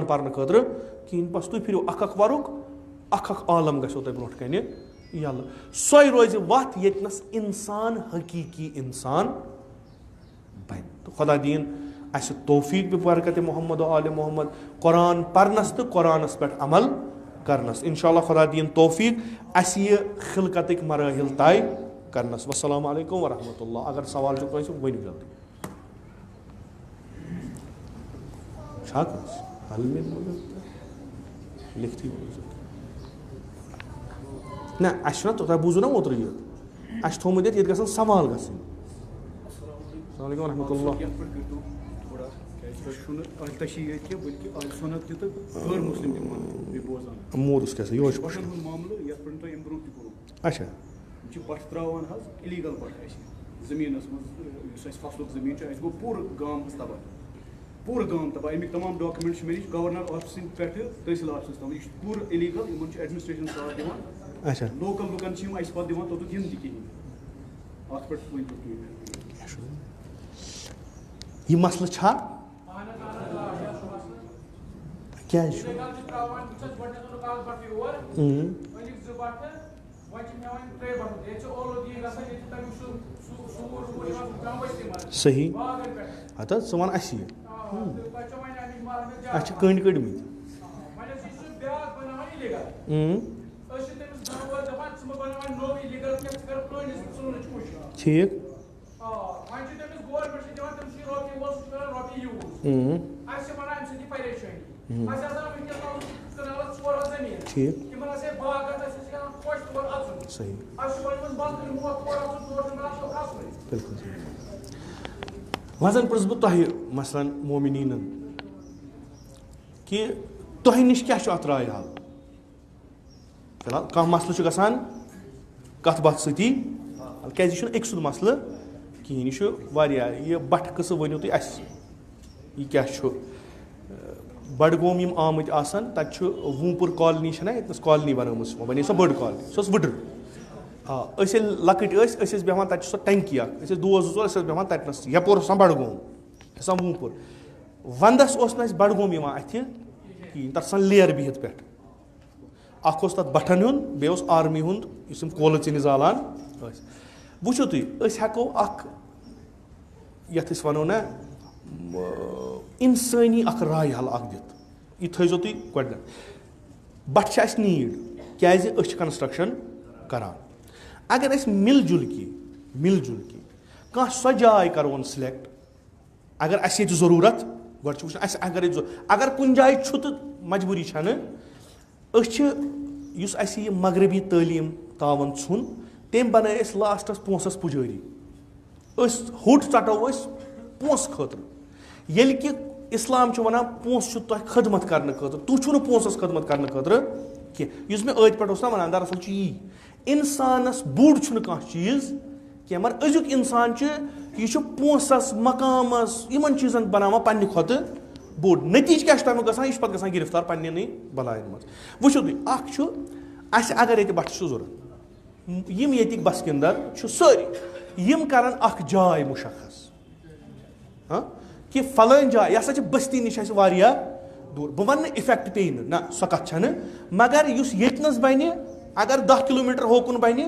पर्न खतर कहें बस तुम फिर अख वरुक अख आलम गो तुम ब्रोट कन यल सो रोज वत यस इंसान हकीकी इंसान बन तो खुदा दीन अस तौफीक भी बरकत मोहम्मद आल मोहम्मद कुरान परनस तो कुरानस पे अमल करनस इंशाअल्लाह खुदा दीन तौफीक अस ये खिलकत मराहिल तय करनस। वस्सलामु अलैकुम वरहमतुल्लाह। अगर सवाल वन जल्दी लिखती ना अह तुम बूजू ना ओतर ये अस थोमुत ये गसन सवाल गसन। मोदस क्या अच्छा बट त्रावान इलीगल बट जमीन फसलुक जमीन गो पूर गाम तबाह पूर गाम तबाह अमिक तमाम डॉक्यूमेंट्स मे गवर्नर ऑफिस पे तहसील ऑफिस तक यह पूर इलीगल इन एडमिनिस्ट्रेशन साथ दिवान अच्छा लोकल लुकन पे दिवान तोत दिन कहें अत पे यह मसल छा क्या सही हत वन अस कंड कड़मित ठीक ठीक सही बिल्कुल सही वजन पुछ बह तुह मसलन मोमिनीन कि तुह निश क्या अत राय हाल फिलहाल कह मसल गसान कत बात सती क्या एक सुद मसल कहें यह बट कस वनो तुम अस यह क्या बडगोम आमत तक वूपुर कॉलोनी ये कॉलोनी बनम बने सो बड़ कॉलोनी सो वुडर हाँ लकट बेहान तक सो टंकी दोस जो बेहान तटनस यपोर बडगोम सा वूपुर वंदस बडगोम अथ कहें तथ लेयर बिहित पे अख तथ बटन हुंद बे आर्मी हुंद कोल चीन जालान वुचो तुम हेको ये वनो ना इंसानी अख राय हल दित यह थो तुम गोड बट नीड क्या कंस्ट्रक्शन करान अगर मिल जुल की कह सो जाय करोन सिलेक्ट अगर अस जरूरत गोड अगर कुन जाय तो मजबूरी मगरबी तालीम तावन छुन तम बन लास्टस पोसस पुजारी हुट चटो पोस खतर ये कि इस्लाम वन पोस तुह खदमत करने खतर तुह पोसस खदमत करने खतर कह मे अत पे ना वन दरअसल यी इंसानस बुड़ कह चीज कह मगर अजुक इंसान यह पोसस मकामस इन चीजन बनावा पन्ने खुद बोड़ नतीज क्या तमें ग यह पे गिरफ्तार पन्ने बलायन मज वो तुम अगर ये बट जरूरत यम ये बसकिंदर सारी यम कर अख जाय मुशखस हाँ कि फलान जाय यह बस्ती निश दूर बह वन इफेक्ट पे ना सो कथ मगर ये बन अगर 10 किलोमीटर होकुन बन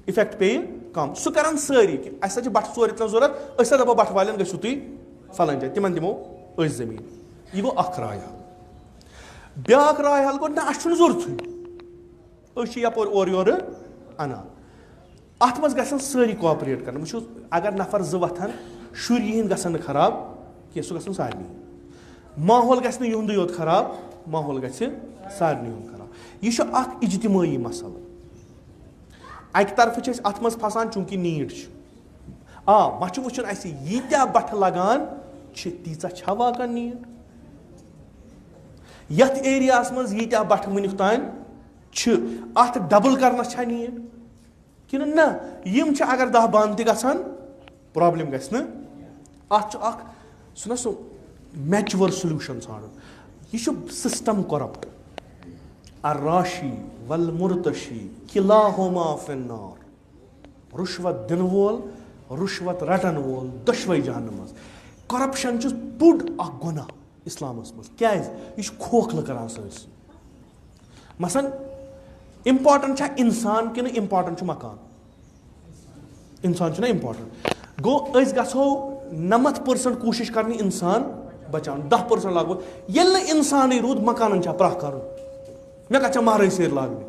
इफेक्ट पे कम सह कर सारी कि अस बट चोर जरूरत दपो बट वाले गो तुम फलान जाय तिमन दिमो जमीन यह गो अख राय हल ब्या राय हल गो ना अस जरूरत यपोर और योर अनान अत मज गसन सारी कोऑपरेट कर वो अगर नफर जो वथन शुर यहद गसन खराब कह सह गसन सारे माहौल गि युंद योत खराब माहौल ग सारे खराब यह इज्तिमाई मसल अक तरफ अत मज फसान चूंकि नीड वह वुचन अस यीत्या बट लगान तीचा वाकन नीड यथ एरियास मज यीत्या बट वनिक तान अत डबल करनस नीड कि ना यम अगर 10 बंद ग प्रॉब्लम गि सह मैच्योर सोल्यूशन ठान यह सिस्टम करप्ट अर्राशी वल मुर्तशी किलाहुमा फिन्नार रुश्वत दिन वोल रुश्वत रटन वोल दशवई जहन्नम मज करप्शन बोड़ गुनाह इस्लामस मज क्या यह खोखल करान सस मसन इम्पॉर्टेंट इंसान कि इम्पॉर्टेंट मकान इंसान ना इम्पॉर्टेंट गो गो 90% कोशिश कर इंसान बचान 10% लागो ये इंसान रूद मकान प्राह कर मे कह महराज सेर लागने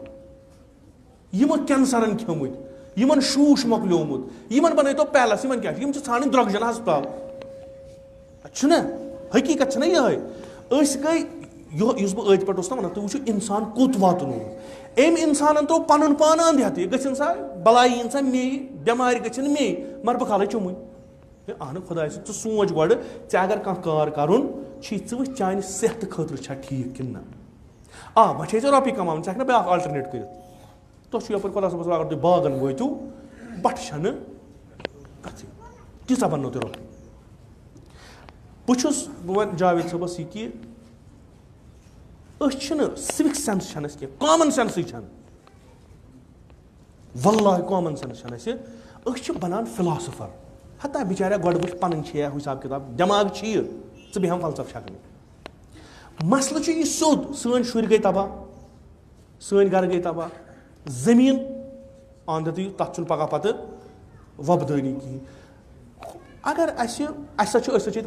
यमन कैंसरन खेमुत यमन शूश मकलोमुत यमन बन तो पैलस यमन क्या सान द्रगजन हस्पताल हकीकत यह गई बह पे ना तुम इंसान कोत वातन अम इंसान त्रो पन पान अंध हथ यह सा बलाई इन सा मे बेमार गन मे मगर बह खाल चुमुन अहन खुदा सोच गो अगर कह कार कर वो चान सेहत खतर ठीक कि ना वह रोपये कमान चे ना ब्या आल्टरनेट कर तुम यप खुदा सब अगर तुम बागन वो बट कथ तीचा बनो तुम रोपये बस वन जावेद सबस यह कि सिविक सेंस कह कॉमन सेंस वल्लाह कॉमन सेंस बनान फिलासफर हता बेचारा गोड वो पन हिसाब किताब दिमाग च बेहम फलसफ छकने मसल यह सोद सन शुर गई तबाह सन घर गई तबाह जमीन आंद तथ पगह पत वबदानी कहीं अगर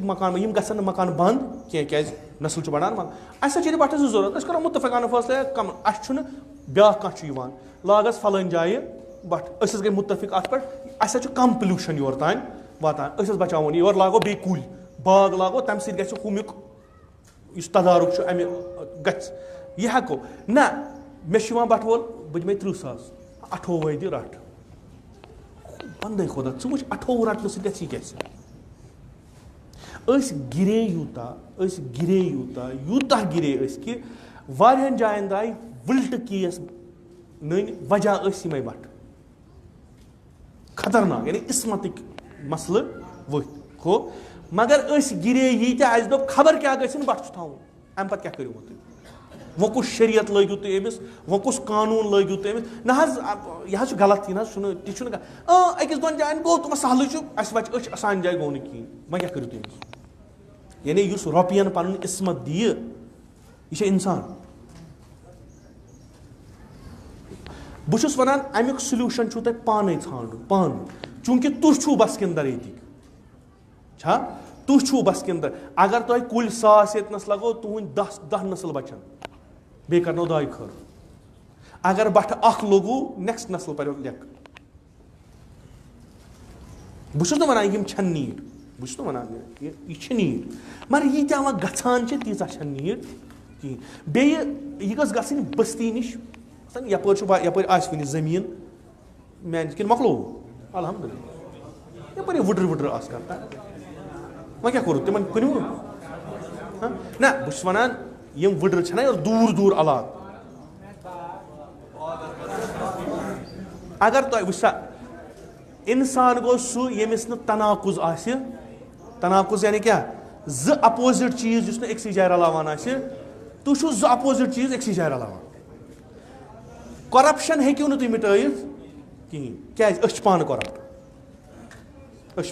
मकान गन मकान बंद क्या नस्ल बढ़ान बट जरूरत करो मुतफिकाना फैसला कम ब्या कह लागस फलान जाए बट गई मुतफिक अत पे कम पोल्यूशन योर तान वातान बचावन योर लागो बे कुल बाग लागो तम समुक तदारुक अमे गह हेको ना मे बट वोल बह दिमे 30,000 18 दि रट बंद खुदा च वो 18 रटन सह गिरे यूता गिरे कि वारियान जायन दाय वल्ट केस नन वजह यमें बट खतरनाक यानी इसमत मसल वथ हो मगर गिरे यीत्या दो खबर क्या गन बट थवन अम पे क्या करो तुम वो कुछ शरीयत लगियो तुम अमिस वो कुछ कानून लगियो तुम अमिस ना यह गलत ती अकिस दोन जायन गो तुम सहल वच सान जाय गो कहीं वह क्या करो तुम यानी रोपियन पन इसमत दी यह इंसान बहुत वनान अमुक सल्यूशन तुम पान ान पान चूंकि तुम बस किंदर ये तुम बस किंदर अगर तुम कुल 100 ये लगो तुंद 10 नस्ल बचन बे करनो दाय खर अगर बट अख लोगू नेक्स्ट नस्ल पर लेक बहुत वन यम नीड बहुत वन यह नीड मगर यीत्या गचान तीचा नीड कहीं बे यह गई बस्ती निश यपर जमीन मान कि मकलो अलहमदुलिल्लाह यपर वुड्र वुड्र कर वह क्या करो तिम कुन ना बस वनान यम वुड्र ना दूर दूर अलाक अगर तुम वसा इंसान गो सह यमिस तनाकुज तनाकुज यानी क्या ज अपोजिट चीज जिस एक जाय रलावान तुम ज अपोजिट चीज एक जाय रलावान करप्शन हेक्यू तुम मिटायित कहीं क्या पान करप्ट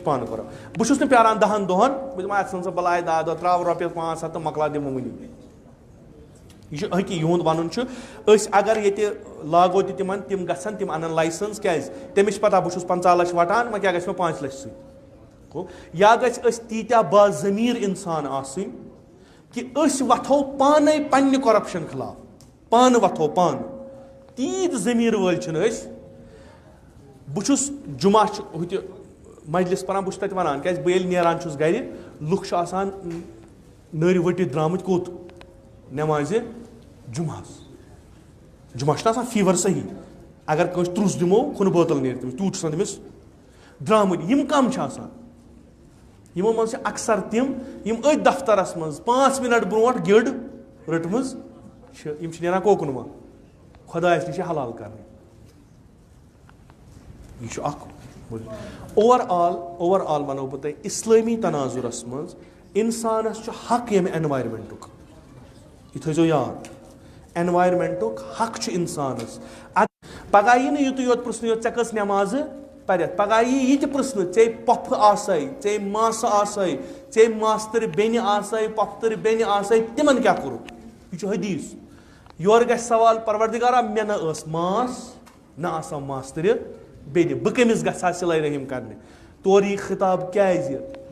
पान करप्ट बहुत प्यारान 10 दोहन बह बलाय 10 दह त्रा रोपये 5 तो मकला दिमो वनी यह हकी युंद वन अगर ये लागो तिमन तिम गसन तिम अनन लाइसेंस क्या तमिस पता बहुत 50 लाख वटान वह क्या गो 5 लाख सो या गीत्या बाजमीर इंसान कि वथो पान पन्ने करप्शन खिलाफ पान वथो पान तीत जमीर वल बहुत जुमा मजलिस पान बहुत तक वन क्या बह नान गर लुख नर वटित द्रामुत कोत नमाज जुमा फीवर सही अगर कस त्रुस दिमो खुन बोतल नीर तमिस तूत तमिस द्रामुत यम कम यमो मन अक्सर तिम यम दफ्तरस मज 5 मिनट ब्रोट गिड़ रटमज नान कोकुन वन खुदायस निश हलाल कर ओवरऑल वनो बह इस्लामी तनाजुरस मज इंसानस हक यम एनवायरमेंटुक यह थो याद एनवायरमेंटुक हक इंसानस पगह यी युत योत पृन े कस नमाज पर्यत पगह यी प्रश्न चे पफ आसै चे मास आसै चे मास्तर बेन आसै पफ्तर बेन आसै तिमन क्या करू यह हदीस योर गह सवाल परवरदिगारा मे न मास न आसा मास्तर बेन बह कमिस गसा सिलाई रहीम करने तोर यह खिताब क्या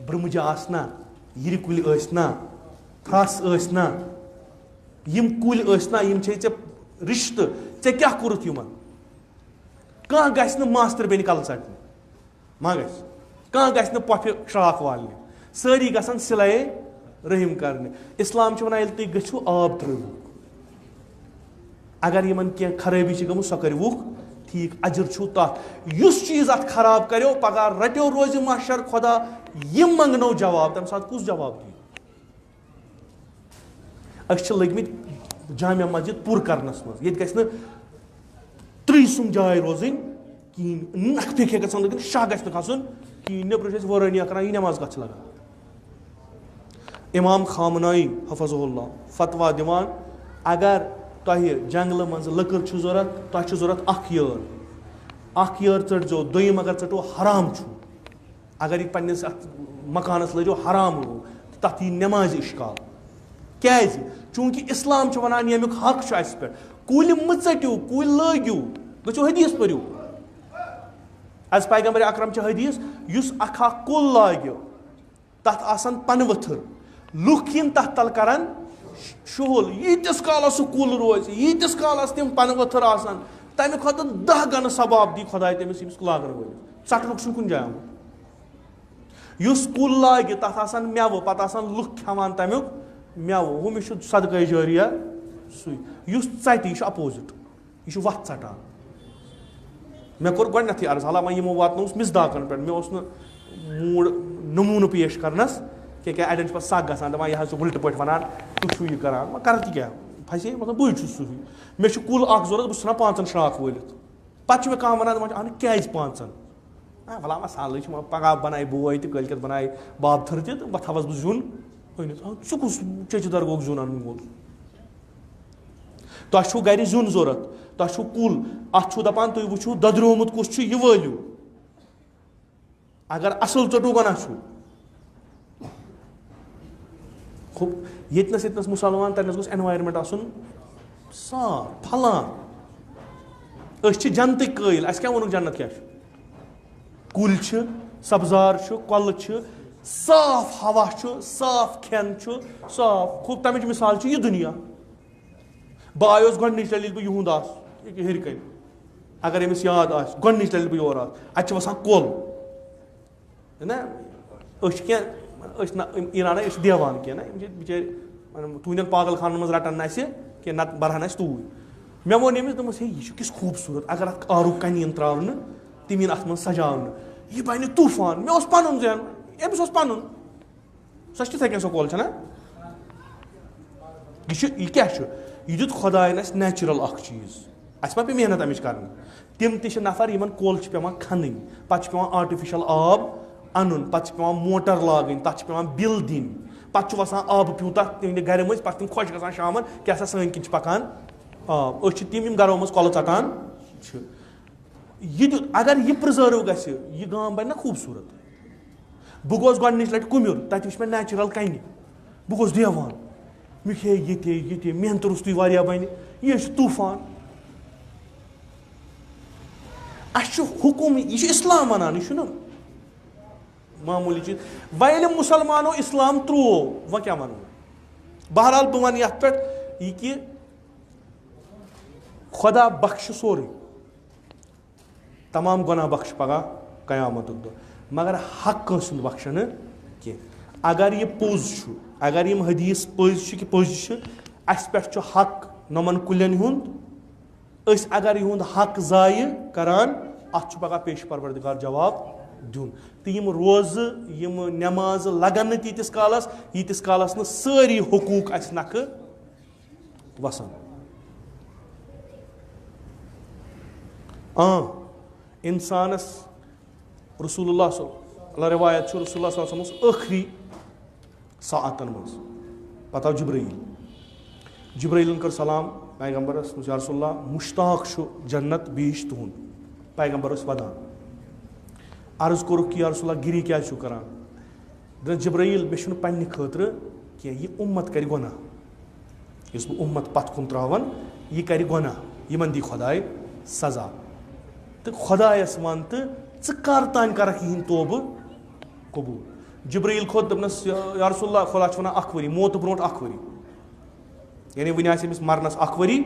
ब्रह्मजा आसना यिर कुल आसना थ्रस आसना यम कुल आसना यम छे चे रिश्त चे क्या कोरुत यमन कह गस न मास्तर बेन कल सटने मा गस कह गस न पफि शाख वालने सारी गसन सिलाई रहीम करने इस्लाम वनान यदि तुम गो आब त्रुक अगर यमन कह खराबी गम सह करवुक ठीक अजर छु तथ युस चीज अत खराब करो पगह रटो रोज महशर खुदा यम मंगनो जवाब तम साथ कुस जवाब दी अस लगमित जामिया मस्जिद पुर करनस मज ये गस न त्रीसुम जाय रोजन कहीं नख फेक गन लगन शाह गस खसन कहीं नबर वरानिया कर यह नमाज कत लगा इमाम खामनाई हफज़हुल्लाह फतवा दिवान अगर तुह जंगल मज लकड़ जरूरत तुह जरूरत अख यार चटो दोम अगर चटो हराम छु अगर यह पन्निस मकानस लजो हराम लो तथ यी नमाज इश्काल क्या चूंकि इस्लाम वनान यमुक हक अस पे कुल मु चटो कुल लगियो गो हदीस परू अज पैगंबर अकरम हदीस युस अखा कुल लग्यो तथ आसन पन वथर लुख इन तथ तल करन शुहुल यीतिस कालस कुल रोज यीतिस कालस तम पन वथर आसान तमें खुद 10 गन सबाब दी खुदा तमिस लागन वलिस चटनुक कुन जाय युस कुल लगे तथ आसान मेव पत आसान लुख खेवान तमुक मेव वो सदका जारिया सु चट यह अपोजिट यह वत चटान मे कोर गथी अर्ज हाला वो वात मिसदाकन पे मे मूड नमून पेश करनस क्या अड़न पे सक ग दपान यह उल्ट पे वन तु यह करान कर क्या फसे मतलब बी सही मे कुल जरूरत बह 5 शाख वलित पे मे कह वन दपान क्या 5 वला मसाल पगह बनाए बोय तो कल बनाए बाबथर तो बह थवस बह जुन हाँ कुस चचदर गो जुन अन वोल तुह गर जुन जरूरत तुह कुल अत दपान तुम वो दद्रोमुत कुछ यह वलियो अगर असल चटू गना यतनस मुसलमान तनस गोस एनवायरमेंट आसन साफ फलान अस जन्नत कयल अस क्या वोनुक जन्नत क्या कुल सब्जार कल साफ हवा साफ खेन साफ खूब तमिच मिसाल यह दुनिया बह आयोस गोडनिच लल बह युंद हेर कन अगर अमिस याद आस गोडनिच लल बह योर अत वसान कोल ना इराना देवान क्या ना बिचार तुंदन पागल खान मज रटन कह नत बरहन तूर मे वोन अमिस दस यह किस खूबसूरत अगर अत आरुक कन त्रावन तम इन अत सजावन यह बन तूफान मे पन जहन अमिस पन सह तिथे सो कोल ना यह क्या यह दुत खुदायन अस नेचुरल चीज अस पे मेहनत अमिच कर तम त नफर इन कोल पे खन पे आर्टिफिशल आब अन पे मोटर लागन तथ पे बिल दिन पे वसान आब प्यूत तम गर मज पे तम खुश ग शाम क्या सा सन किन पकान आब तम गरों मज कल षटान यह अगर यह प्रिजर्व गह गाम बन ना खूबसूरत बह गोस गोडनिच लट कुम्युर तत वो मे नेचुरल कन बह गोस देवान मे हे ये मेहनत रुस्तु वारिया बन यह तूफान अस हुकुम यह इस्लाम वनान यह मामूली चीज वह मुसलमानो इस्लाम त्रो वह क्या वनो बहरहाल बह वन पे यह कि खुदा बख्श सोरे तमाम गुनाह बख्श पगह कयामत दो मगर हक कंसुंद बख्श न कह अगर यह पोज अगर यम हदीस पज कि पज अस पे हक नमन कुलन हुंद अगर यह हक जाय करान अत पगह पेश परवरदिगार जवाब दिन तो यम रोज यम नमाज लगन तीतिस कालस न सारी हुकूक अस नख वसान इंसानस रसूलुल्लाह रिवायत रसूलुल्लाह आखिरी सातन मज पता जिब्राइलन कर सलाम पैगम्बरस या रसूलुल्लाह मुश्ताक जन्नत बीश तुहुंद पैगम्बरस वदान अर्ज कोरुक या रसूल गिरी क्या करान दोपस जिब्राइल मे छुन पन्ने खतर कि यह उम्मत कर गुनाह इस बह उम्मत पत कुन त्रावन यह कर गुनाह यमन दी खुदाय सजा तो खुदायस वन तो कर तान करक यह तोब कबूल जिब्राइल खोत दपनस या रसूल खुदा वन अख वरी मौत ब्रोट अख वरी यानी वन आमिस मरनस अख वरी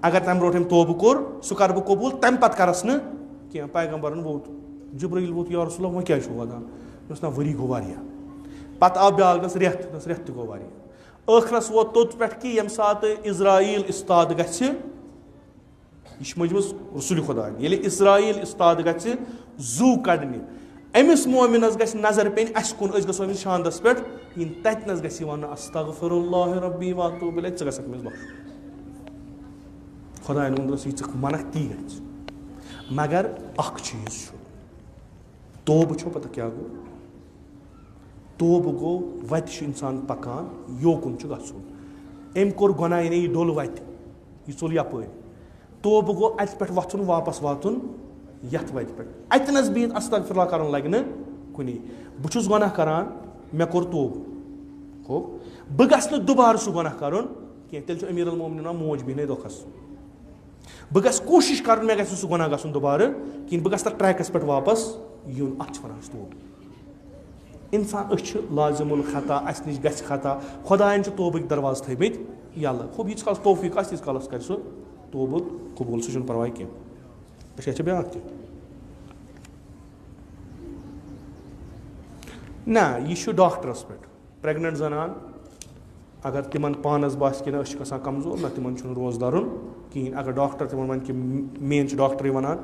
अगर तम ब्रोट तोब कोर सह कर बह कबूल तम पत करस न कह पैगम्बरन वोत जिब्राइल वोत या रसूल वो क्या वदान ना वरी गो वारिया पत आव ब्याक दस रेत तह गो वारिया ٲखरस वोत तोत पे कि यम सात इज़राइल इस्ताद गछ यह मजमस रसूल खुदा ये इज़राइल इस्ताद गछ जू कड़ने अमिस मोमिनस गछ नजर पेन अस कुन अस गो अमिस शानदस पे ततनस गछ वन अस्तगफिरुल्लाह रब्बी व अतूबु इलैह गछ अमिस बख्श खुदा वोनस यह मनक ती गछ मगर अख चीज तोब छो पता क्या गो तोब गो वत इंसान पकान योकुन गन अम कोर गुनाह यानी यह डोल वत यह चोल यप तोब गो अत पे वथुन वापस वातुन यथ वत पे अतनस बिहित अस्तगफिरुल्लाह करन लगे न कुनी बहु गुनाह करान मे कोर तोब हो बह गस दुबार सह गुनाह कर तेल अमीर अल मोमिनीन मोज बिहन दोखस बह गस कोशिश कर मे गस सह गुनाह गसन दोबारा कहीं बह गस ट्रैकस पे वापस यून अत वन तोब इंसान लाजिमुल खता अस नश गछ खता खुदायन तोबक दरवाज थमित यल खूब यीत काल तौफीक तीस कालस कर सह तोब कबूल सह परवाह कह ब्या ना यह डॉक्टरस पे प्रेगनेंट जनान अगर तिमन पानस बास कि ना कमजोर ना तिमन रोज दारुन कहीं अगर डॉक्टर तिमन वन कि मेन डॉक्टर वनान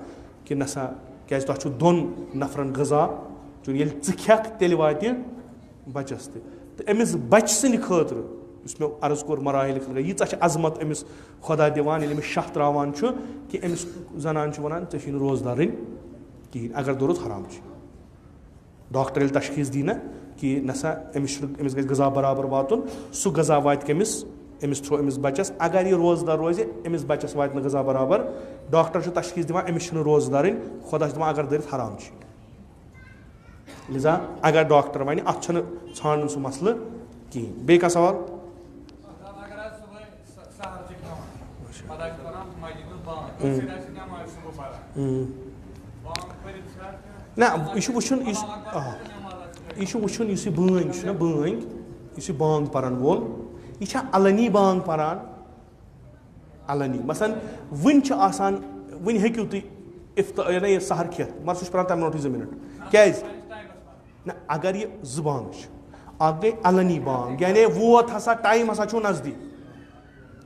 कि नसा क्या तुम दोन नफरन गजा चुन ये खेक तेल वात बचस तो अमिस बच सद खतर मे अर्ज कोर मराहिल यीचा अजमत अमिस खुदा दिवान अमिस शह त्रावान कि अमिस जनान वनान ऐ रोज दारन कहीं अगर दरुत हराम डॉक्टर ये तशखीस दी ना कि नसा अमिस गज गजा बराबर वातुन सह गजा वात कमिस अमिस थ्रो अमिस बचस अगर यह रोजदार रोज अमिस बचस वात गजा बराबर डॉक्टर तशखीस दिवान अमिस रोज दारन खुदा दिवान अगर दरित हराम लिजा अगर डॉक्टर वन अत छान सह मसल कहीं बे सवाल ना यह वुन यह वुन बंग बांग पान वोल यह अलनी बांग पान अलनी मसन वन वन हेकू तुम सहर खेत मगर सह पान तम नोट 2 मिनट क्या ना अगर यह बांग अख गई अलनी बांग यानी वोत हसा टाइम हसा नजदीक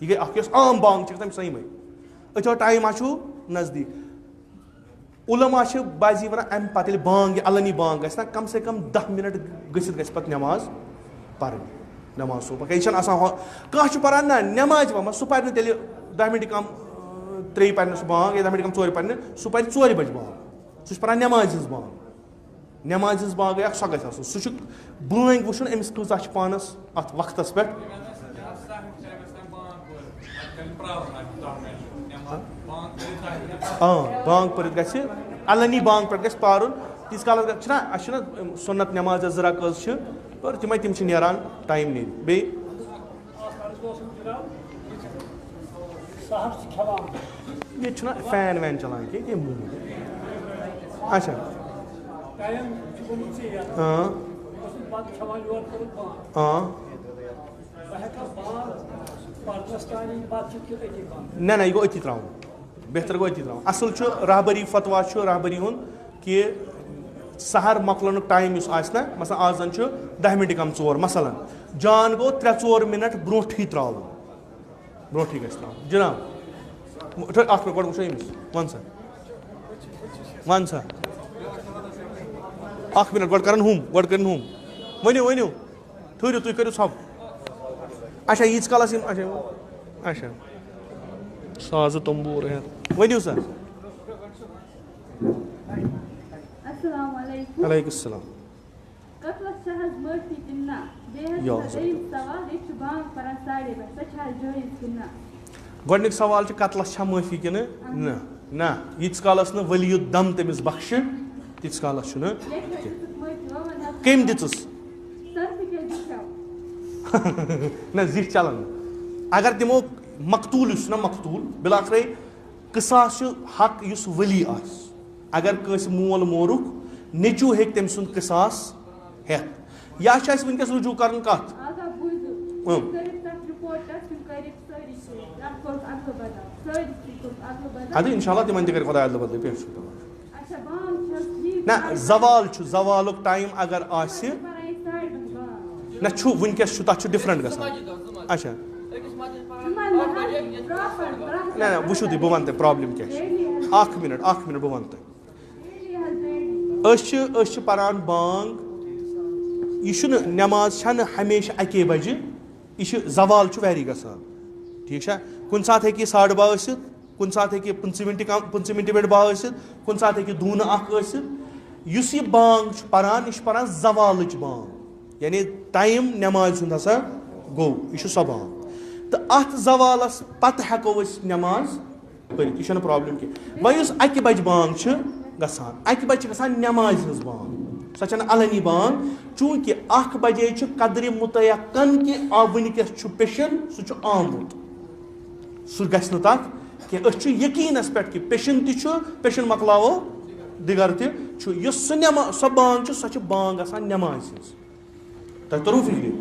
यह गई आम बांग तम सही अथो टाइम नजदीक उलमा बाजी वन अम पे बांग अलनी बांग गना कम से कम 10 मिनट गसित पे नमाज पर नमाज सुबह कह पान ना नमाज सह पे तेल 10 मिनट कम 3 पे बांग या 10 मिनट कम 4 पे सह पे 4 बज बांग सह पान नमाज बांग सह गई सह बांग वुन अमिस कचा पानस अत वक्तस पे बांग पर ग अलनी बांग पे पार तीस काल सुन्नत नमाज 2 रकात पर तिम नान टाइम नी बे ये फैन वैन चलान कह अच्छा ना यह गो अति त्राउन बेहतर गो अति त्राउन असल रहबरी फतवा रहबरी हुन कि सहर मकलन टाइम ना मसलन आज 10 मिनट कम 4 मसलन जान गो 3-4 मिनट ब्रोठी त्राउन ब्रोठी गस त्राउन जनाब अख गो वो अमिस वन सा 1 मिनट गो कर हम वनो ठहरो तुम करो सब अच्छा यीच कालस अच्छा साज तंबूर वनो सा अलैकुम सलाम गोडनिक सवाल कतलस माफी कि ना यीच कालस न वलियुद दम तमिस बख्श تیٖتِس کالس چھُنہٕ کٔمۍ دِژٕس نہ زِٹھ چلان نہٕ اگر دِمو مقتوٗل یُس چھُنہ مقتوٗل بِلاخرے قٕصاص چھُ حق یُس ؤلی آسہِ اگر کٲنٛسہِ مول مورُکھ نیٚچوٗ ہیٚکہِ تٔمۍ سُنٛد قٕصاص ہٮ۪تھ یا چھُ اَسہِ وٕنکیٚس رجوٗع کَرُن کَتھ اَدٕ اِنشاء اللہ تِمن تہِ کَرِ خۄداے اَدلہٕ بدلہٕ پٮ۪ٹھ چھُ پٮ۪وان نہ زوال چھُ زوالُک ٹایم اگر آسہِ نہ چھُ وٕنکیٚس چھُ تَتھ چھُ ڈِفرنٹ گژھان اچھا نہ نہ وٕچھِو تُہۍ بہٕ وَنہٕ تۄہہِ پرابلِم کیٛاہ چھِ اکھ مِنٹ بہٕ وَنہٕ تۄہہِ أسۍ چھِ پَران بانٛگ یہِ چھُنہٕ نٮ۪ماز چھَنہٕ ہمیشہِ اَکے بَجہِ یہِ چھِ زوال چھُ ویری گژھان ٹھیٖک چھا کُنہِ ساتہٕ ہیٚکہِ یہِ 12:30 ٲسِتھ کُنہِ ساتہٕ ہیٚکہِ 15 مِنٹہِ پٮ۪ٹھ 12 ٲسِتھ کُنہِ ساتہٕ ہیٚکہِ 2:01 ٲسِتھ یُس یہِ بانٛگ چھُ پَران یہِ چھُ پَران زوالٕچ بانٛگ یعنی ٹایم نٮ۪مازِ ہُنٛد ہسا گوٚو یہِ چھُ سۄ بانٛگ تہٕ اَتھ زوالَس پَتہٕ ہٮ۪کو أسۍ نٮ۪ماز پٔرِتھ یہِ چھَنہٕ پرٛابلِم کینٛہہ وۄنۍ یُس 1 بَجہِ بانٛگ چھِ گژھان 1 بَجہِ چھِ گژھان نٮ۪مازِ ہٕنٛز بانٛگ سۄ چھَنہٕ علنی بانٛگ چوٗنٛکہِ 1 بَجے چھُ قدرِ مُتعیقن کہِ وٕنکیٚس چھُ پیشن سُہ چھُ آمُت سُہ گژھِ نہٕ تَتھ کینٛہہ أسۍ چھِ یقیٖنَس پٮ۪ٹھ کہِ پیشن تہِ چھُ پیشن مۄکلاوو دِگر تہِ چھُ یُس سُہ سۄ بانٛگ چھِ سۄ چھِ بانٛگ آسان نٮ۪مازِ ہِنٛز تۄہہِ توٚروٕ فِکرِ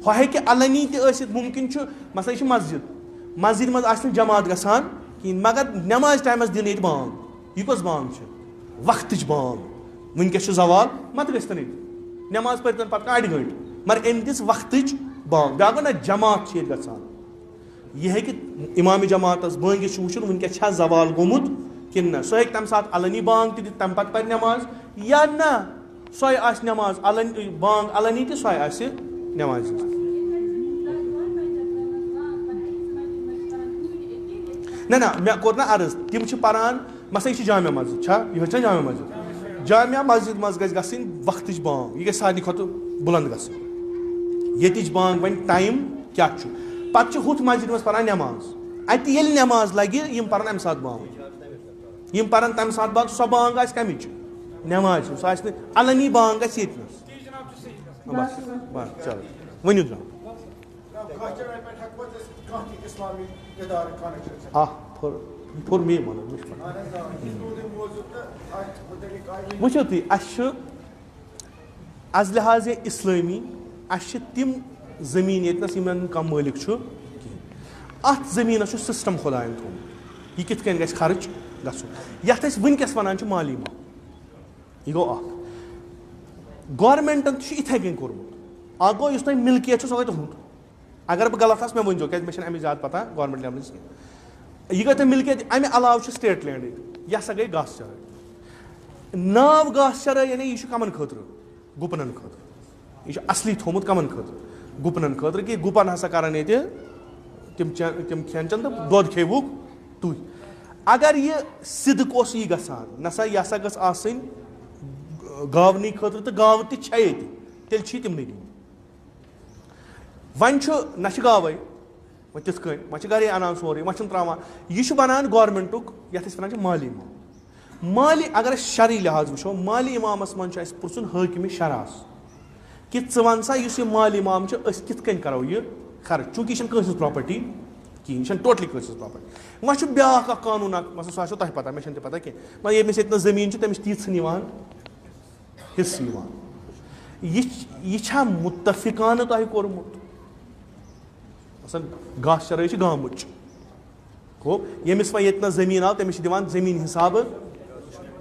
ہۄ ہیٚکہِ علنی تہِ ٲسِتھ مُمکِن چھُ مثلاً یہِ چھِ مسجِد منٛز آسہِ نہٕ جماعت گژھان کِہیٖنۍ مگر نٮ۪مازِ ٹایمَس دِنہٕ ییٚتہِ بانٛگ یہِ کۄس بانٛگ چھِ وقتٕچ بانٛگ وٕنکیٚس چھُ زوال مَتہٕ گٔژھتن ییٚتہِ نٮ۪ماز پٔرۍتن پَتہٕ اَڑِ گٲنٛٹہِ مگر أمۍ دِژ وقتٕچ بانٛگ بیٛاکھ گوٚو نہ جماعت چھِ ییٚتہِ گژھان یہِ ہیٚکہِ اِمامِ جماعتَس بٲنٛگِتھ چھُ وٕچھُن وٕنکیٚس چھا زوال گوٚمُت کِنہٕ نہ سُہ ہیٚکہِ تَمہِ ساتہٕ علنی بانٛگ تہِ دِتھ تَمہِ پَتہٕ پَرِ نٮ۪ماز یا نہ سۄے آسہِ نٮ۪ماز بانٛگ علنی تہِ سۄے آسہِ نٮ۪مازِ ہِنٛز نہ نہ مےٚ کوٚر نہ عرض تِم چھِ پَران مثلاً یہِ چھِ جامع مسجد چھا یِہوٚے چھا جامع مسجد جامع مسجد منٛز گژھِ گژھٕنۍ وقتٕچ بانٛگ یہِ گژھِ سارنٕے کھۄتہٕ بُلنٛد گژھٕنۍ ییٚتِچ بانٛگ وۄنۍ ٹایم کیٛاہ چھُ پَتہٕ چھِ ہُتھ مسجد منٛز پَران نٮ۪ماز اَتہِ ییٚلہِ نٮ۪ماز لَگہِ یِم پَران اَمہِ ساتہٕ بانٛگ یِم پَران تَمہِ ساتہٕ بانٛگ سۄ بانٛگ آسہِ کَمِچ نٮ۪مازِ ہِنٛز سۄ آسہِ نہٕ علنی بانٛگ گژھِ ییٚتہِ نَس بَس چلو ؤنِو جناب پھوٚر مے وَنُن وٕچھِو تُہۍ اَسہِ چھُ از لحاظِ اِسلٲمی اَسہِ چھِ تِم زٔمیٖن ییٚتنَس یِمن نہٕ کانٛہہ مٲلِک چھُ کِہیٖنۍ اَتھ زٔمیٖنَس چھُ سِسٹَم خۄدایَن تھوٚومُت یہِ کِتھ کٔنۍ گژھِ خرٕچ گژھُن یَتھ أسۍ وٕنکیٚس وَنان چھِ مالی مال یہِ گوٚو اَکھ گورمٮ۪نٛٹَن تہِ چھُ یِتھَے کٔنۍ کوٚرمُت اَکھ گوٚو یُس تۄہہِ مِلکِیت چھُ سۄ گٔے تُہُنٛد اگر بہٕ غلط آسہٕ مےٚ ؤنۍزیو کیٛازِ مےٚ چھَنہٕ اَمِچ زیادٕ پَتہ گورمٮ۪نٛٹ لیولہِ کینٛہہ یہِ گٔے تۄہہِ مِلکِیت اَمہِ علاوٕ چھُ سٹیٹ لینٛڈ ییٚتہِ یہِ ہسا گٔے گاسہٕ چرٲے ناو گاسہٕ چرٲے یعنی یہِ چھُ کَمَن خٲطرٕ گُپنَن خٲطرٕ یہِ چھُ اَصلی تھوٚمُت کَمَن خٲطرٕ گُپنَن خٲطرٕ کہِ گُپَن ہسا کَرَن ییٚتہِ تِم کھٮ۪ن چٮ۪ن تہٕ دۄد کھیٚوُکھ تُہۍ اگر یہِ صِدق اوس یی گژھان نہ سا یہِ ہسا گٔژھ آسٕنۍ گاونٕے خٲطرٕ تہٕ گاوٕ تہِ چھےٚ ییٚتہِ تیٚلہِ چھِ یہِ تِمنٕے دِنۍ وۄنۍ چھُ نہ چھِ گاوَے وۄنۍ تِتھ کٔنۍ وۄنۍ چھِ گرے اَنان سورُے وۄنۍ چھِنہٕ ترٛاوان یہِ چھُ بَنان گورمٮ۪نٛٹُک یَتھ أسۍ وَنان چھِ مالی امام مالی اگر أسۍ شرعی لحاظ وٕچھو مالی اِمامَس منٛز چھُ اَسہِ پِرٛژھُن حٲکِمہِ شرعس کہِ ژٕ وَن سا یُس یہِ مالی اِمام چھُ أسۍ کِتھ کٔنۍ کَرو یہِ خرٕچ چوٗنٛکہِ یہِ چھَنہٕ کٲنٛسہِ ہٕنٛز پرٛاپَرٹی کِہیٖنۍ یہِ چھَنہٕ ٹوٹلی کٲنٛسہِ ہٕنٛز پرٛاپَرٹی وۄنۍ چھُ بیٛاکھ اَکھ قانوٗن اَکھ مثلاً سُہ آسیو تۄہہِ پَتہ مےٚ چھَنہٕ تہِ پَتہ کینٛہہ وۄنۍ ییٚمِس ییٚتہِ نَس زٔمیٖن چھُ تٔمِس چھِ تیٖژھن یِوان حِصہٕ یِوان یہِ چھا مُتفِقانہٕ تۄہہِ کوٚرمُت مثلاً گاسہٕ چرٲے چھِ گامٕچ گوٚو ییٚمِس وۄنۍ ییٚتہِ نَس زٔمیٖن آو تٔمِس چھِ دِوان زٔمیٖن حِسابہٕ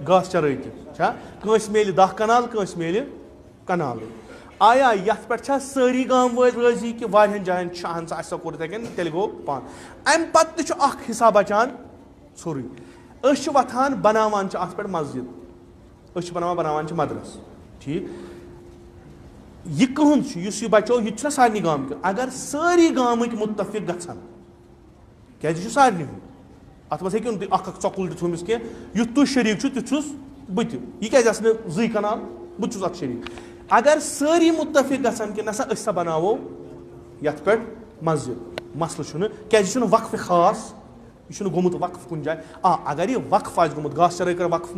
گاسہٕ چرٲے تہِ چھا کٲنٛسہِ میلہِ 10 کنال کٲنٛسہِ میلہِ کنالٕے آیا یَتھ پٮ۪ٹھ چھا سٲری گام وٲلۍ رٲضی کہِ واریاہَن جایَن چھُ اہن سا اَسہِ سا کوٚر یِتھَے کٔنۍ تیٚلہِ گوٚو پانہٕ اَمہِ پَتہٕ تہِ چھُ اَکھ حِساب بَچان ژھوٚرُے أسۍ چھِ وۄتھان بَناوان چھِ اَتھ پٮ۪ٹھ مسجِد أسۍ چھِ بَناوان چھِ مدرَس ٹھیٖک یہِ کٕہُنٛد چھُ یُس یہِ بَچو یہِ تہِ چھُنہ سارنٕے گامٕکۍ اگر سٲری گامٕکۍ مُتفِق گژھن کیٛازِ یہِ چھُ سارنٕے ہُنٛد اَتھ منٛز ہیٚکِو نہٕ تُہۍ اَکھ ژۄکُل تہِ تھوٚمُس کینٛہہ یُتھ تُہۍ شریٖک چھُ تیُتھ چھُس بہٕ تہِ یہِ کیٛازِ آسہِ نہٕ 2 کنال بہٕ تہِ چھُس اَتھ شریٖک اگر سٲری مُتفِق گژھن کہِ نہ سا أسۍ سا بَناوو یَتھ پٮ۪ٹھ مسجِد مَسلہٕ چھُنہٕ کیٛازِ یہِ چھُنہٕ وقفہِ خاص یہِ چھُنہٕ گوٚمُت وقف کُنہِ جایہِ اگر یہِ وقف آسہِ گوٚمُت گاسہٕ چرٲے کٔر وقف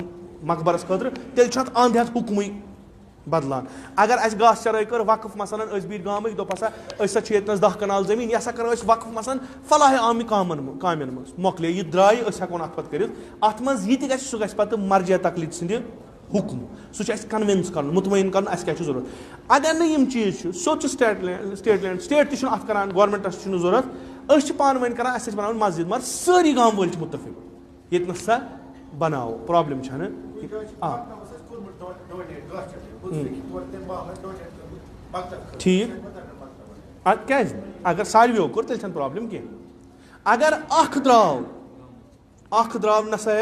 मकबरस खतर तेल अंध हेत हुक्म बदलान अगर अस गास चराई कर वक्फ मसलन बीर गाम दोपसा 10 कनाल जमीन यह कर वक्फ मसलन फलाह आम कामन मज मोकले यह द्राय हेको अत पे कर अत मज यह सह पे मर्जिया तकलीद सिंद हुक्म सह कन्विंस कर मुतमईन कर क्या जरूरत अगर नम चीज सोच स्टेट लैंड स्टेट तत कर गवर्नमेंटस जरूरत पान वन कर बना मस्जिद मगर सारी गाम वाल मुतफिक ये सा बनाओ प्रॉब्लम ठीक क्या अगर सारवो कोर तेल प्रॉब्लम कह अगर द्राव नसा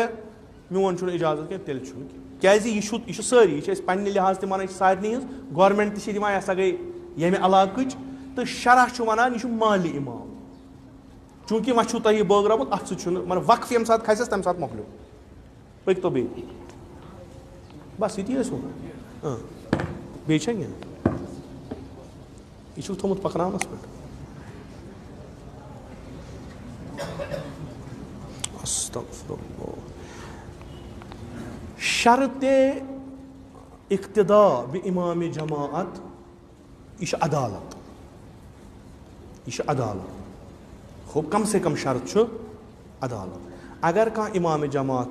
मोन इजाजत कह तेल क्या यह सारी यह पे लिहाज वन सारे गवर्नमेंट तह सा गई ये इलाक तो शरह वन यह माली इमाम चूंकि वो तुम बगरामुत अत मगर वक्फ ये सात खस तम सात मोकलो पक तो बे बस ये बे यह थोमुत पकनानस पे शर्त इक्तदा बि इमाम जमाअत यह अदालत खूब कम से कम शर्त अदालत अगर कह इमाम जमात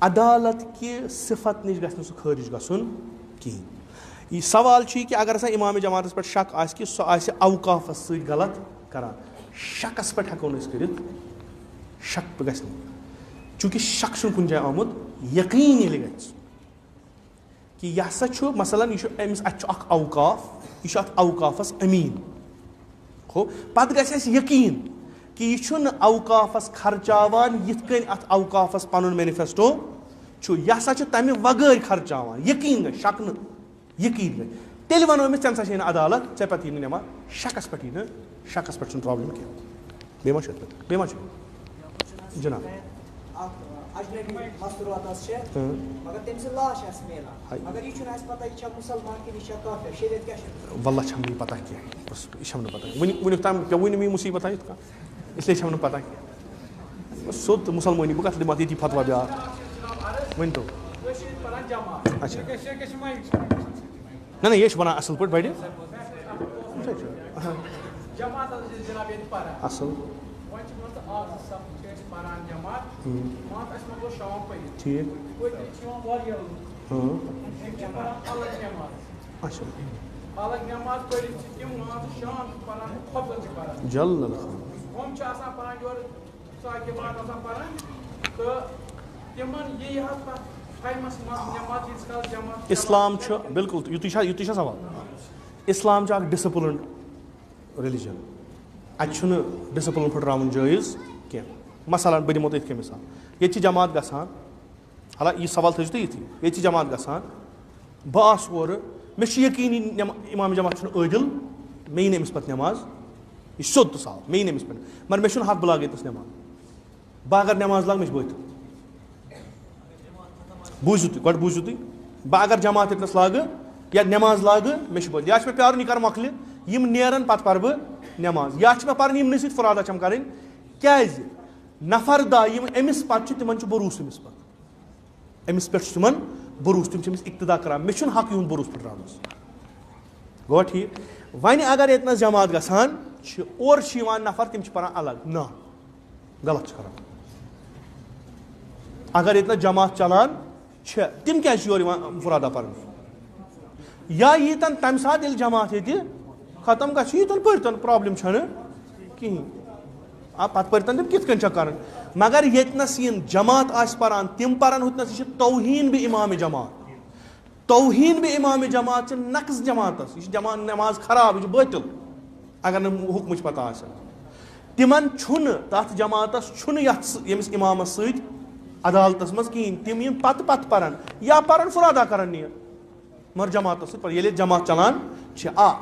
अदालत कि सिफत नश गस सह खारिज गसन कहें यह सवाल कि अगर सा इमाम जमात पे शक आ कि सह अवकाफस सत गलत करान शकस पे हेको कर शक पे गस चूंकि शक कुन जाए आमुत यकीन ये कि यह सा मसलन यह अवकाफ यह अवकाफस अमीन हो पत गस यकीन कि यह अवकाफस खर्चावान यिथ अत अवकाफस पन मैनिफेस्टो यह सा तमें वगैर खर्चावान यकीन गई शक न यकीन गई तेल वनो अमिस चा सा अदालत ऐ पे नमा शकस पे शकस पे प्रॉब्लम कह बेमा जनाब वल्ला छम पता कह यह पता वन तम पे वन मे मुसीबत इसलिए छम पता कह सोद मुसलमानी बह कत दिमा ये फतवा ब्या वन तो अच्छा ना ये वन असल पे बड़े असल ठीक जल इस्लाम बिल्कुल युत सवाल इस्लाम डिसिप्लिन रिलीजन अत डिसिप्लिन फुटरावन जायज़ कह मसलन बह दिमो तुम मिसाल ये जमात गसान हाला यह सवाल थो तुम ये जमात गसान बह और मे यकीनी इमाम जमात आदिल मे यी अमिस पे नमाज यह सोद तो साफ मे यी अमिस पे मगर मे हक बह लाग ये नमाज बह अगर नमाज लाग मे बत बूझू तुम बूझू तुम बह अगर जमात इतनस लाग या नमाज लाग मे बत या प्यार यह कर मकल यम नेरन पे पर बह नमाज या पे पर यमन सत फुरादा चम कर क्या नफर दा यम अमिस पे तिमन भरोस अमिस पे अमिस पे तिमन भरोस तुम इक्तदा कर मे हक यूं भरोस फुटरानस गो ठीक वन अगर ये जमात गसान और नफर तिम पान अलग ना गलत कर अगर ये जमात चलान तिम क्या फुरादा पर या यीतन तम सात जमात ये खत्म गन पर्तन प्रॉब्लम कहीं पे पर्तन तम कित कर मगर येतनस जमात पारान तिम पारान हुतनस तौहीन बे इमाम जमात नक्स जमातस यह जमात नमाज खराब यह बातिल अगर न हुक्म पता तिमन तथ जमातस यमिस इमामस सत अदालतस मज कहें तिम यम पत पारान या पारान फुरादा कर मगर जमात ये जमात चलान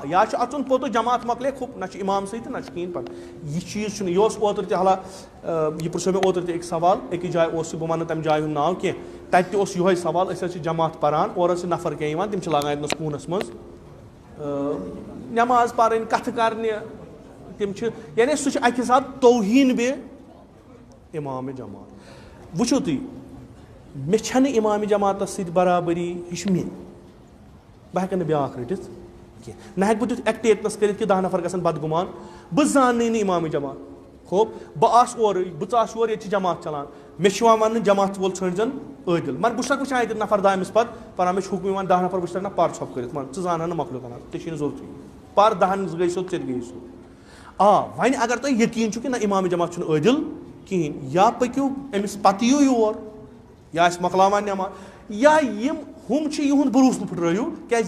या अचुन पोत जमात मकले खुब ना इमाम सत ना कहीं पे यह चीज यह ओतर तला यह पुछो मे ओतर एक सवाल एक जाए बह वन तम जाय नाव कह तत यो सवाल जमात पारान और नफर क्या तम लागान कूनस मज नमाज पारन कथ कर तम यानी सह अकि हिसाब तौहीन बे इमाम जमात वुचो तुम मे छनह इमाम जमातस सत बराबरी यह मे बह हेकन ब्याख रटित कह ना हेक बह दित एक्टेटनस कर 10 नफर गसन बदगुमान बह जान इमाम जमात खूब बह आस और बह ये जमात चलान मे वन जमात वोल छन अदिल मन बह वुचान ये नफर दामिस पे मे हुक्म 10 नफर बह ना पर छप कर मन जान ना मकल कर जरूरत पर 10 गई सो गई सो वन अगर तुम यकीन कि ना इमाम जमात अदिल कहें या पकू अमिस पत योर या मकलावान नमाज या हम भरोस फुट्रो क्या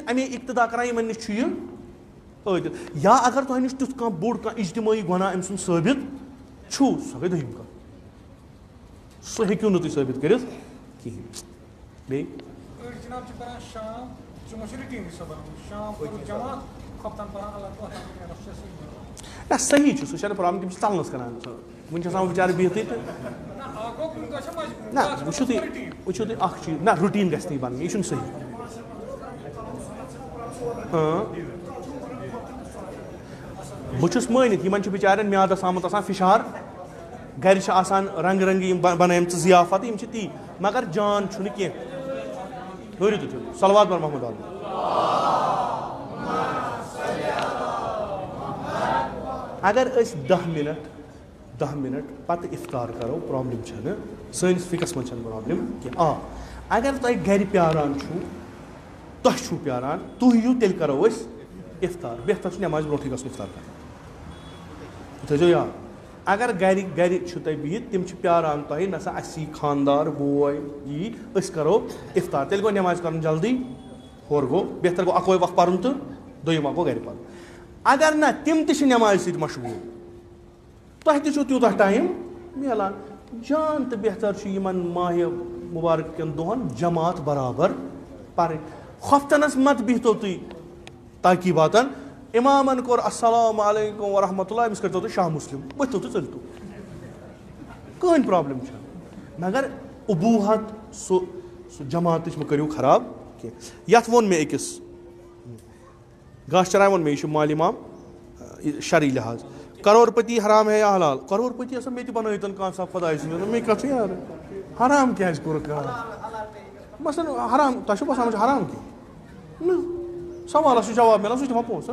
अमे इक्तदा कर नश अदिल या अगर तुह नश तुथ बोड़ इज्तमाही गुनाह अम सुन साबित सह गई दम कत सह हेक्यू तुम साबित कर कहें ना सही सह प्रॉब्लम तम चलनस कर वन बेचार बिहत ना वो चीज ना रूटीन गई बन यह सही बहुत मानित इन बेचार म्यादस आमुत फिशार घर रंग रंगी बनाम जियाफत ती मगर जान कह हूँ तो सलवात बर महमूद आलम अगर 10 मिनट पत इफ्तार करो प्रॉब्लम सैनिस फिकस मन प्रॉब्लम कह अगर तुम घर प्यारान तुह प्यारान तुह यू तेल करो इफ्तार बेहतर नमाज ब्रोट गो इफ्तार कर थो याद अगर घर तुम बिहित तम प्यारान तुह नसा असी खानदार बोय यी करो इफ्तार तेल गो नमाज कर जल्दी होर गो बेहतर गो अकोई वक्त पर्न तो दोम गो घर पर्न अगर ना तम नमाज सत मशगूल तुह तूत टाइम मिलान जान तो बेहतर माह मुबारक दोहन जमात बराबर पर खफ्तनस मत बिहतो तुम ताकीबातन इमामन कोर अस्सलाम अलैकुम व रहमतुल्लाह अमिस करतो तो शाह मुस्लिम वथो तो चलतो कहीं प्रॉब्लम मगर उबूहत सो जमात करो खराब कह यथ वो मे अकिस गाश चराय वो मे माल इमाम शरी लिहाज करोड़पति हराम है या हलाल करोड़पति मे बनत कह खुदा मे कथ यार हराम क्या कोर मसन हराम तुम बसान हराम कह सवाल जवाब मिलान सह दिमा पोस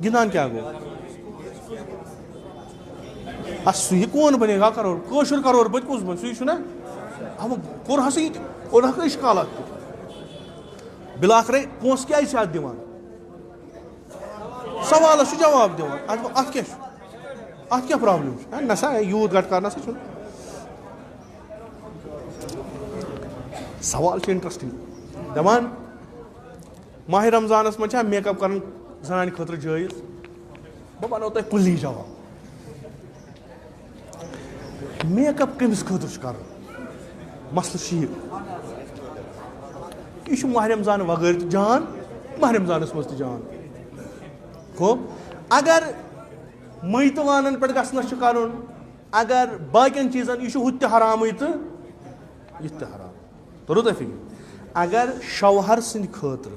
गिंदान क्या गो सह कौन बनेगा करोड़ कशर करोड़पति कुछ बन सह ना हम कोर हसा ये इश्कालात बिलाखरे पोस क्या दिवान सवाल जवाब दिवान अत क्या प्रॉब्लम नसा यूत गट कर नसा सवाल इंटरेस्टिंग दपान माह रमजानस मह मेकअप कर जान खतर जायज बह वनो तुम पुली जवाब मेकअप कमिस खतर कर मसल यह माह रमजान वगैर जान माह रमजानस मज जान खूब अगर मैतवान पे गस कर अगर बाकिन चीजन यह हुत हराम तो यह हराम तरो तुम फिक्र अगर शौहर सद खतर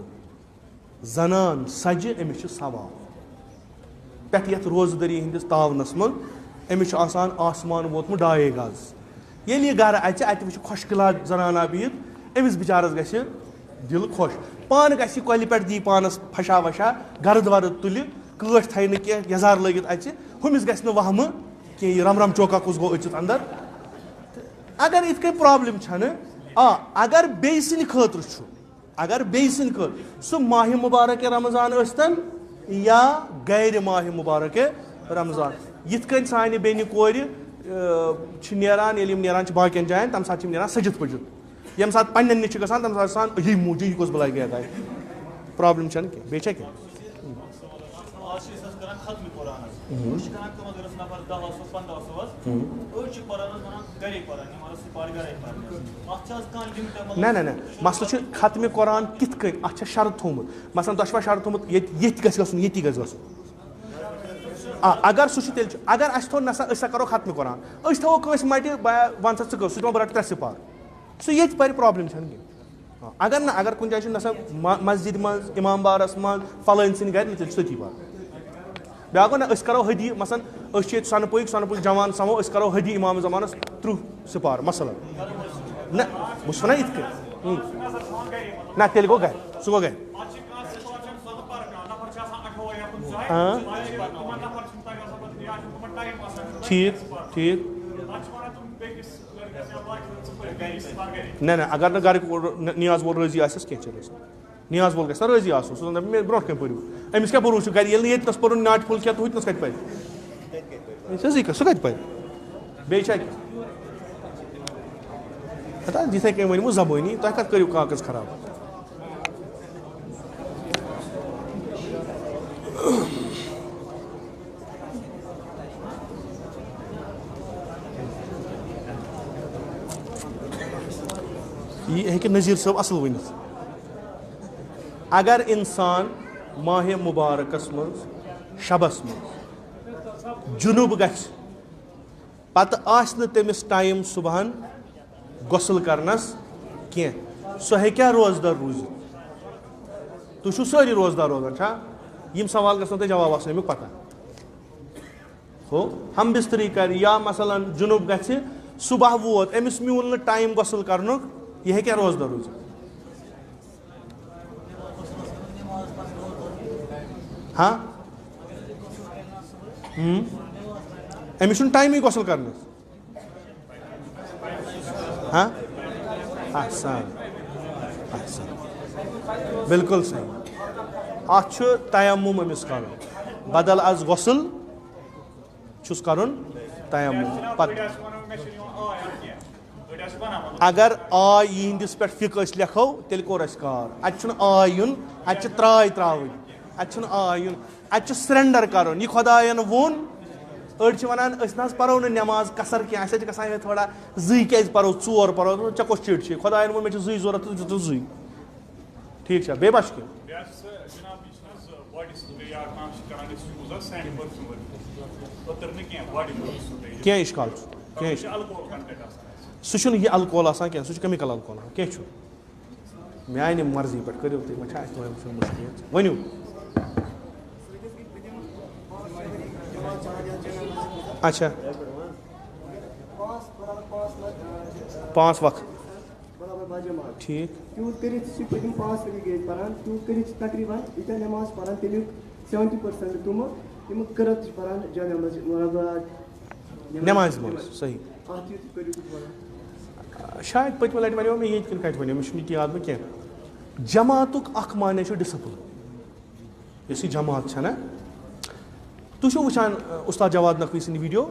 जनान सज अमिस सवाब पे रोजदरी हंदिस तावनस मज अमिस आसमान वोतमुत 2 गज ये यह गर अत वो खुशकिला जनाना बिहित अमिस बिचारस ग दिल खुश पान ग कोल पे दी पानस फशा वशा गर्द वर्द तुल कट थे कह यजार लगित अमिस ग वहम कि रम रम चौका कुछ गो अचित अंदर अगर इत कई प्रॉब्लम अगर बे सद खतर अगर बे सद सह माह मुबारक रमजान स्तन या गैर माह मुबारक रमजान यिथ कन सान बेन कोर नेरान बाकियन जायन तम सात नेरान सजित पजित यम सात पन्न निश गसान तम सात यही मूज यह कस बलाय गया प्रॉब्लम कह बे क्या ना ना ना मसल खत्म कुरान कित कन अत शर्त थोमुत मसलन तुम शर्त थोमुत ये गस अगर सह अगर अस थो नसा करो खत्म कुरान थो कस मट वन सा कर सह बह रट 3 सिपार सह ये पर प्रॉब्लम कह अगर ना अगर कुछ जाए नसा मस्जिद मज इमाम बारस मज फलान सद गर तेल सती बात ब्या गो ना करो हदी मसन सनपुक जवान समो करो हदी इमाम जमानस 30 सिपार मसलन نہ بہٕ چھُس وَنان یِتھ کٔنۍ نہ تیٚلہِ گوٚو گرِ سُہ گوٚو گرِ ٹھیٖک ٹھیٖک نہ نہ اگر نہٕ گرِکۍ نیاز وول رٲضی آسٮ۪س کینٛہہ چھُنہٕ أسۍ نیاز وول گژھِ نا رٲضی آسُن سُہ دَپہِ مےٚ برونٛٹھ کَنۍ پٔرِو أمِس کیٛاہ بروٗسہٕ چھُ گرِ ییٚلہِ نہٕ ییٚتنَس پوٚرُن ناٹہِ پھوٚل کینٛہہ تہٕ ہُتنَس کَتہِ پَرِ سُہ کَتہِ پَرِ بیٚیہِ چھا کینٛہہ ہتا یِتھَے کٔنۍ ؤنۍمو زبٲنی تۄہہِ کَتھ کٔرِو کاغذ خراب یہِ ہیٚکہِ نذیٖر صٲب اَصٕل ؤنِتھ اگر اِنسان ماہِ مُبارکَس منٛز شبَس منٛز جُنوٗب گژھِ پَتہٕ آسہِ نہٕ تٔمِس ٹایم صُبحن غۄسُل کَرنَس کینٛہہ سُہ ہیٚکیٛاہ روزدار روٗزِتھ تُہۍ چھُو سٲری روزدار روزان چھا یِم سوال گژھنو تۄہہِ جواب آسُن اَمیُک پَتہ ہو ہم بِستری کَرِ یا مثلاً جُنوٗب گژھِ صُبح ووت أمِس میوٗل نہٕ ٹایم غۄسُل کَرنُک یہِ ہیٚکیٛاہ روزدار روٗزِتھ ہاں أمِس چھُنہٕ ٹایمٕے غۄسُل کَرنَس ہاں احسان احسان بِلکُل صحیح اَتھ چھُ تیمُم أمِس کَرُن بدل آز غۄسُل چھُس کَرُن تیمُم پَتہٕ اگر آے یِہِنٛدِس پٮ۪ٹھ فِقہٕ أسۍ لیکھو تیٚلہِ کوٚر اَسہِ کار اَتہِ چھُنہٕ آے یُن اَتہِ چھِ ترٛاے ترٛاوٕنۍ اَتہِ چھُنہٕ آے یُن اَتہِ چھُ سرینڈر کَرُن یہِ خۄدایَن ووٚن أڑۍ چھِ وَنان أسۍ نہ حظ پَرو نہٕ نٮ۪ماز قصر کینٛہہ اَسہِ حظ چھِ گژھان یِہوٚے تھوڑا زٕے کیٛازِ پَرو ژور پَرو ژےٚ کۄس چِٹھ چھِ خۄدایَن ووٚن مےٚ چھِ زٕے ضوٚرَتھ تہٕ دِژٕکھ زٕے ٹھیٖک چھا بیٚیہِ ما چھُ کینٛہہ کینٛہہ اِشکال چھُ کینٛہہ سُہ چھُنہٕ یہِ الکول آسان کینٛہہ سُہ چھُ کیمِکل الکول آسان کینٛہہ چھُنہٕ میانہِ مرضی پٮ۪ٹھ کٔرِو تُہۍ وۄنۍ چھا اَسہِ وۄنۍ مُشکِل ؤنِو اچھا 5 وقت ٹھیٖک تیوٗت کٔرِتھ چھِ پٔتِم 5 ؤری گٔے پَران تیوٗت کٔرِتھ چھِ تقریٖباً ییٖتیٛاہ نٮ۪ماز پَران تَمیُک 70% تِمہٕ یِمہٕ قٕرت چھِ پَران جامع منٛز نٮ۪مازِ منٛز صحیح اَتھ یُتھ کٔرِو تُہۍ وَنان شاید پٔتمہِ لَٹہِ وَنیو مےٚ ییٚتہِ کِنہٕ کَتہِ وَنیو مےٚ چھُنہٕ یہِ تہِ یاد وۄنۍ کینٛہہ جماعتُک اکھ معنے چھُ ڈِسپٕلن یۄس یہِ جماعت چھےٚ نہ تُہۍ چھِو وٕچھان اُستاد جواد نقوی سٕنٛدۍ ویٖڈیو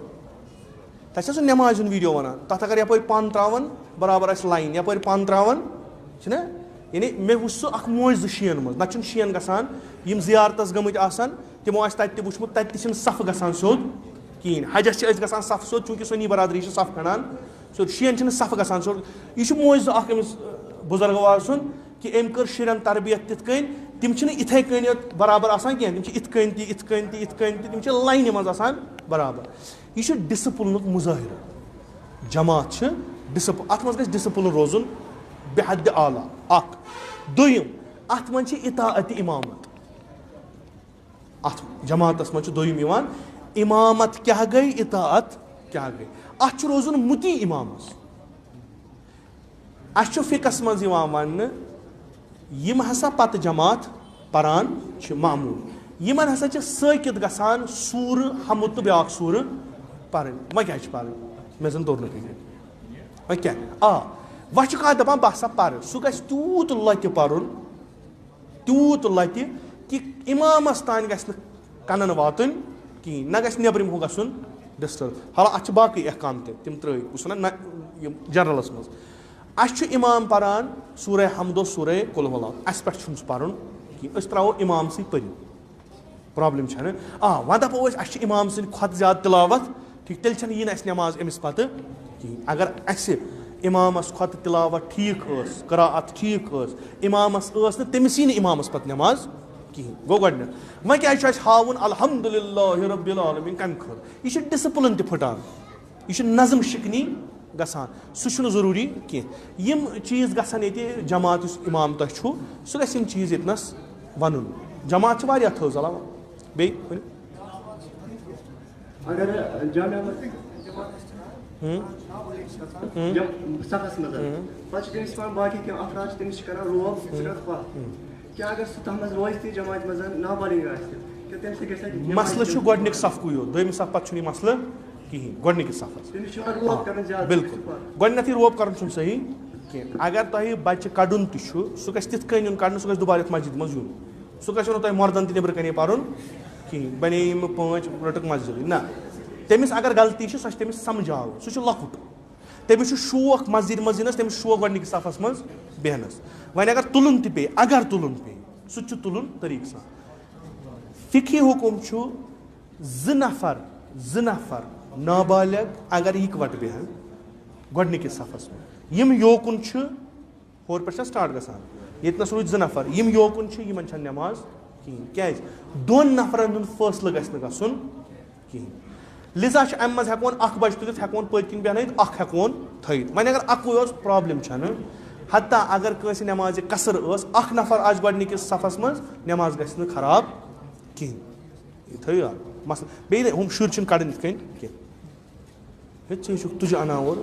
تَتہِ چھِ سُہ نٮ۪مازِ ہُنٛد ویٖڈیو وَنان تَتھ اگر یَپٲرۍ پَن ترٛاوَن برابر آسہِ لاین یَپٲرۍ پَن ترٛاوَن چھِنہ یعنی مےٚ وٕچھ سُہ اکھ موجزٕ شیٖن منٛز نَتہٕ چھُنہٕ شیٖن گژھان یِم زِیارتَس گٔمٕتۍ آسان تِمو آسہِ تَتہِ تہِ وٕچھمُت تَتہِ تہِ چھِنہٕ صفہٕ گژھان سیوٚد کِہیٖنۍ حجَس چھِ أسۍ گژھان صفہٕ سیوٚد چوٗنٛکہِ سونی برادری چھِ صفہٕ کھَنان سیوٚد شیٖن چھِنہٕ صفہٕ گژھان سیوٚد یہِ چھُ موجزٕ اکھ أمِس بُزرگوار سُنٛد کہِ أمۍ کٔر شُرٮ۪ن تربیت تِتھ کٔنۍ تِم چھِنہٕ یِتھَے کٔنۍ یوت برابر آسان کینٛہہ تِم چھِ یِتھ کٔنۍ تہِ یِتھ کٔنۍ تہِ یِتھ کٔنۍ تہِ تِم چھِ لاینہِ منٛز آسان برابر یہِ چھُ ڈِسپٕلنُک مُظٲہرٕ جماعت چھِ اَتھ منٛز گژھِ ڈِسپٕلن روزُن بے حدِ اعلیٰ اکھ دوٚیِم اَتھ منٛز چھِ اِطاعتِ اِمامت اَتھ جماعتَس منٛز چھُ دوٚیِم یِوان اِمامت کیٛاہ گٔے اِطاعت کیٛاہ گٔے اَتھ چھُ روزُن مُتی اِمامَس اَسہِ چھُ فِقَس منٛز یِوان وَننہٕ یِم ہسا پَتہٕ جماعت پَران چھِ معموٗل یِمن ہسا چھِ سٲکِت گژھان سوٗرٕ حمُد تہٕ بیٛاکھ سوٗرٕ پَرٕنۍ وۄنۍ کیٛاہ چھِ پَرٕنۍ مےٚ زَن توٚر نہٕ فِکرِ وۄنۍ کیٛاہ وۄنۍ چھُ کانٛہہ دَپان بہٕ ہسا پَرٕ سُہ گژھِ تیوٗت لَتہِ پَرُن تیوٗت لَتہِ کہِ اِمامَس تانۍ گژھِ نہٕ کَنَن واتٕنۍ کِہیٖنۍ نہ گژھِ نیٚبرِم ہُہ گژھُن ڈِسٹٔرٕب حالانکہِ اَتھ چھِ باقٕے احکام تہِ تِم ترٛٲیِتھ بہٕ چھُس وَنان نہ یِم جَنرَلَس منٛز اَسہِ چھُ اِمام پَران سوٗرے حمدو سوٗرے قُل ہُو اللہ اَسہِ پٮ۪ٹھ چھُنہٕ سُہ پَرُن کِہیٖنۍ أسۍ ترٛاوو اِمامسٕے پٔرِو پرٛابلِم چھَنہٕ وۄنۍ دَپو أسۍ اَسہِ چھِ اِمام سٕنٛدِ کھۄتہٕ زیادٕ تِلاوت ٹھیٖک تیٚلہِ چھَنہٕ یِنۍ اَسہِ نٮ۪ماز أمِس پَتہٕ کِہیٖنۍ اگر اَسہِ اِمامَس کھۄتہٕ تِلاوت ٹھیٖک ٲس قراءت ٹھیٖک ٲس اِمامَس ٲس نہٕ تٔمِس یی نہٕ اِمامَس پَتہٕ نٮ۪ماز کِہیٖنۍ گوٚو گۄڈٕنٮ۪تھ وۄنۍ کیٛازِ چھُ اَسہِ ہاوُن الحمدُاللہ رۄبِ العالمیٖن کَمہِ خٲطرٕ یہِ چھُ ڈِسپٕلن تہِ پھٕٹان یہِ چھُ نظم شِکنی گژھان سُہ چھُنہٕ ضروٗری کینٛہہ یِم چیٖز گژھن ییٚتہِ جماعت یُس اِمام تۄہہِ چھُو سُہ گژھِ یِم چیٖز ییٚتنَس وَنُن جماعت چھِ واریاہ تھٔز علاوٕ بیٚیہِ ؤنِو اگر جامع सफस मज पे तमिस बाकी क्या अफराद तमिस रोब सह क्या अगर सह तथ रोज ती जमात मज नाबालिग मसल गोडनिक सफकु यो दोम सफ पे मसल कहीं गोडनिक सफस बिल्कुल गोडनथ रोब कर सही कह अगर तुम बच्चे कड़न सह गि तन कड़न सह दुबारा मस्जिद मज यून सह गो मर्दन नबर कन पर्न कहीं बने 5 रटक मस्जिद ना तमिस अगर गलती सह तमिस समझाव सह लकुट तमिस शौक मस्जिद मज यनस तमिस शौक गोडनिक सफस मज बेहनस वन अगर तुलन पे अगर तुलन पे सह तुलन तरीक सा फिकी हुकुम ज नफर नाबालिग अगर इकवट बेहन गोडनिक सफस में यम योकुन होर पे स्टार्ट गसान यतनस रूद 2 नफर यम योकुन यमन नमाज कहीं क्या 2 नफरन हुंद फैसला गसन गसन कहीं लिजा अम मज हेकोन अख बच तुलित हेकोन पत्किन बेहन अख हेकोन थत वन अगर अकुए प्रॉब्लम हत्ता अगर कंस नमाज कसर अख नफर आज गोडनिकिस सफस मज नमाज गछ न खराब कहीं थो मसल बे हम शुर कड़न इत कन कह तुझे अनावर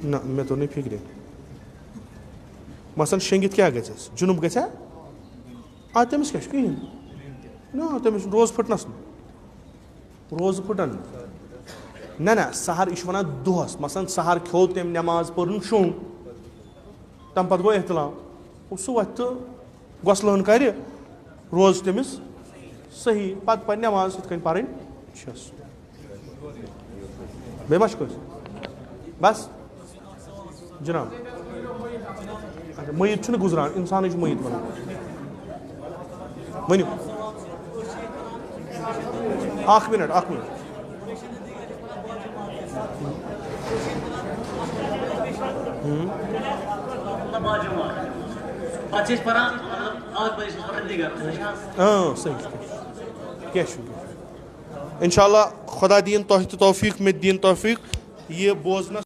ना मे तो नहीं फिक्रे मसल शेंगित क्या गस जुनुब गसा तमिस क्या कहीं ना तमिस रोज फुटनस रोज फुटन ना ना सहर यह वन दोहस मसन सहर खो तम नमाज पर्न शों तम पे गो एहतलाम सह वथ तो गसलन कर रोज तमिस सही पत पे नमाज इत पर्न बे मा बस जनाब अच्छा मयत गुजरान इंसान मयत वन वन 1 मिनट सही क्या इंशाल्लाह खुदा दीन तौफीक मे दीन तौफीक ये बोजना